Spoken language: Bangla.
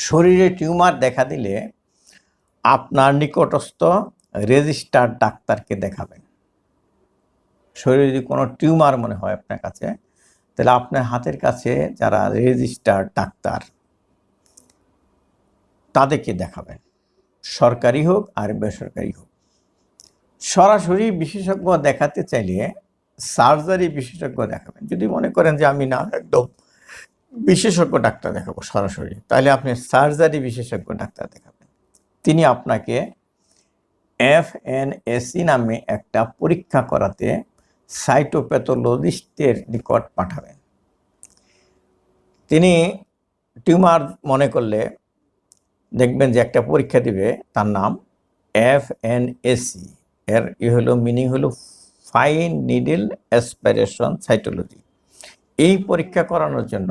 শরীরে টিউমার দেখা দিলে আপনার নিকটস্থ রেজিস্টার্ড ডাক্তারকে দেখাবেন। শরীরে যদি কোনো টিউমার মনে হয় আপনার কাছে, তাহলে আপনার হাতের কাছে যারা রেজিস্টার্ড ডাক্তার তাদেরকে দেখাবেন, সরকারি হোক আর বেসরকারি হোক। সরাসরি বিশেষজ্ঞ দেখাতে চাইলে সার্জারি বিশেষজ্ঞ দেখাবেন। যদি মনে করেন যে আমি না একদম বিশেষজ্ঞ ডাক্তার দেখাবো সরাসরি, তাহলে আপনি সার্জারি বিশেষজ্ঞ ডাক্তার দেখাবেন। তিনি আপনাকে FNAC নামে একটা পরীক্ষা করাতে সাইটোপ্যাথোলজিস্টের নিকট পাঠাবেন। তিনি টিউমার মনে করলে দেখবেন যে একটা পরীক্ষা দিবে, তার নাম FNAC, এর মিনিং হলো ফাইন নিডল অ্যাসপিরেশন সাইটোলজি। এই পরীক্ষা করানোর জন্য